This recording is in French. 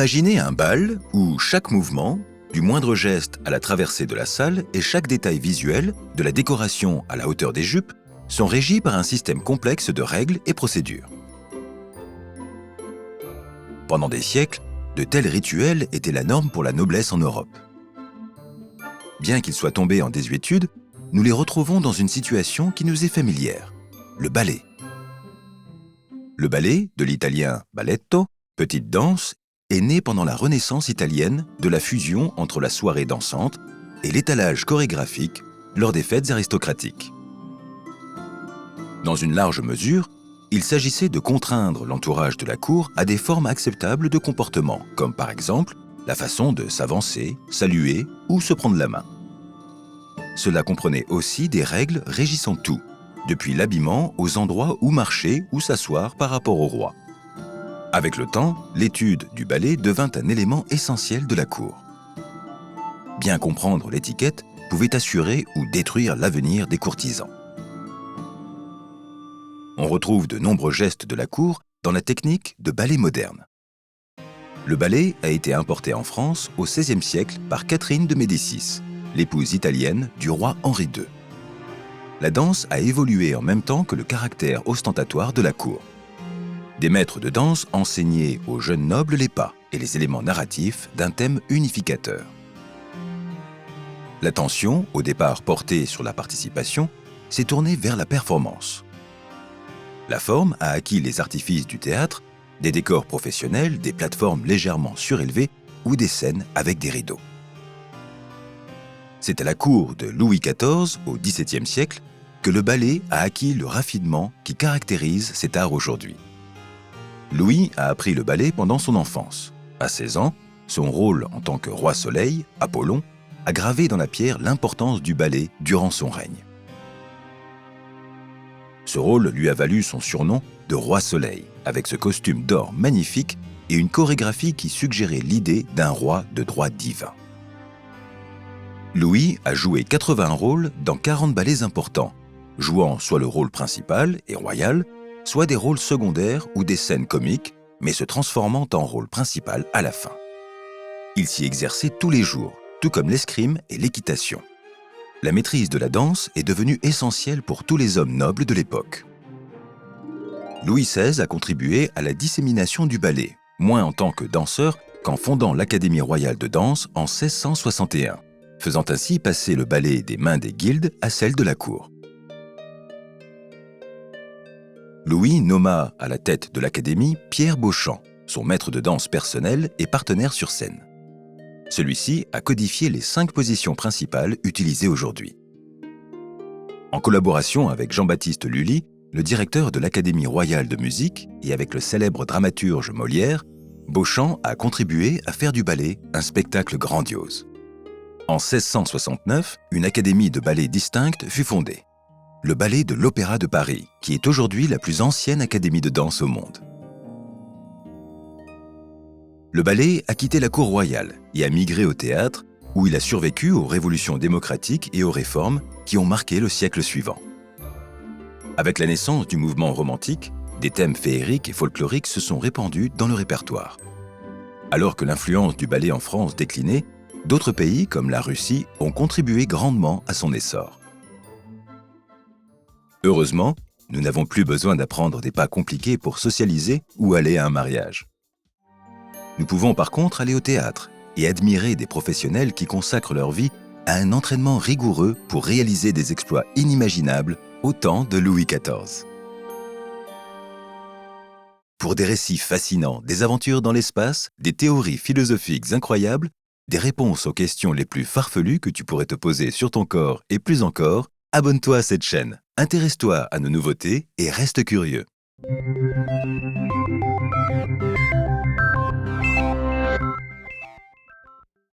Imaginez un bal où chaque mouvement, du moindre geste à la traversée de la salle et chaque détail visuel, de la décoration à la hauteur des jupes, sont régis par un système complexe de règles et procédures. Pendant des siècles, de tels rituels étaient la norme pour la noblesse en Europe. Bien qu'ils soient tombés en désuétude, nous les retrouvons dans une situation qui nous est familière, le ballet. Le ballet, de l'italien balletto, petite danse, est né pendant la Renaissance italienne de la fusion entre la soirée dansante et l'étalage chorégraphique lors des fêtes aristocratiques. Dans une large mesure, il s'agissait de contraindre l'entourage de la cour à des formes acceptables de comportement, comme par exemple la façon de s'avancer, saluer ou se prendre la main. Cela comprenait aussi des règles régissant tout, depuis l'habillement aux endroits où marcher ou s'asseoir par rapport au roi. Avec le temps, l'étude du ballet devint un élément essentiel de la cour. Bien comprendre l'étiquette pouvait assurer ou détruire l'avenir des courtisans. On retrouve de nombreux gestes de la cour dans la technique de ballet moderne. Le ballet a été importé en France au XVIe siècle par Catherine de Médicis, l'épouse italienne du roi Henri II. La danse a évolué en même temps que le caractère ostentatoire de la cour. Des maîtres de danse enseignaient aux jeunes nobles les pas et les éléments narratifs d'un thème unificateur. L'attention, au départ portée sur la participation, s'est tournée vers la performance. La forme a acquis les artifices du théâtre, des décors professionnels, des plateformes légèrement surélevées ou des scènes avec des rideaux. C'est à la cour de Louis XIV, au XVIIe siècle, que le ballet a acquis le raffinement qui caractérise cet art aujourd'hui. Louis a appris le ballet pendant son enfance. À 16 ans, son rôle en tant que roi Soleil, Apollon, a gravé dans la pierre l'importance du ballet durant son règne. Ce rôle lui a valu son surnom de Roi Soleil, avec ce costume d'or magnifique et une chorégraphie qui suggérait l'idée d'un roi de droit divin. Louis a joué 80 rôles dans 40 ballets importants, jouant soit le rôle principal et royal, soit des rôles secondaires ou des scènes comiques, mais se transformant en rôle principal à la fin. Il s'y exerçait tous les jours, tout comme l'escrime et l'équitation. La maîtrise de la danse est devenue essentielle pour tous les hommes nobles de l'époque. Louis XVI a contribué à la dissémination du ballet, moins en tant que danseur qu'en fondant l'Académie royale de danse en 1661, faisant ainsi passer le ballet des mains des guildes à celle de la cour. Louis nomma à la tête de l'Académie Pierre Beauchamp, son maître de danse personnel et partenaire sur scène. Celui-ci a codifié les 5 positions principales utilisées aujourd'hui. En collaboration avec Jean-Baptiste Lully, le directeur de l'Académie royale de musique, et avec le célèbre dramaturge Molière, Beauchamp a contribué à faire du ballet un spectacle grandiose. En 1669, une académie de ballet distincte fut fondée, le Ballet de l'Opéra de Paris, qui est aujourd'hui la plus ancienne académie de danse au monde. Le ballet a quitté la cour royale et a migré au théâtre, où il a survécu aux révolutions démocratiques et aux réformes qui ont marqué le siècle suivant. Avec la naissance du mouvement romantique, des thèmes féeriques et folkloriques se sont répandus dans le répertoire. Alors que l'influence du ballet en France déclinait, d'autres pays, comme la Russie, ont contribué grandement à son essor. Heureusement, nous n'avons plus besoin d'apprendre des pas compliqués pour socialiser ou aller à un mariage. Nous pouvons par contre aller au théâtre et admirer des professionnels qui consacrent leur vie à un entraînement rigoureux pour réaliser des exploits inimaginables au temps de Louis XIV. Pour des récits fascinants, des aventures dans l'espace, des théories philosophiques incroyables, des réponses aux questions les plus farfelues que tu pourrais te poser sur ton corps et plus encore, abonne-toi à cette chaîne, intéresse-toi à nos nouveautés et reste curieux.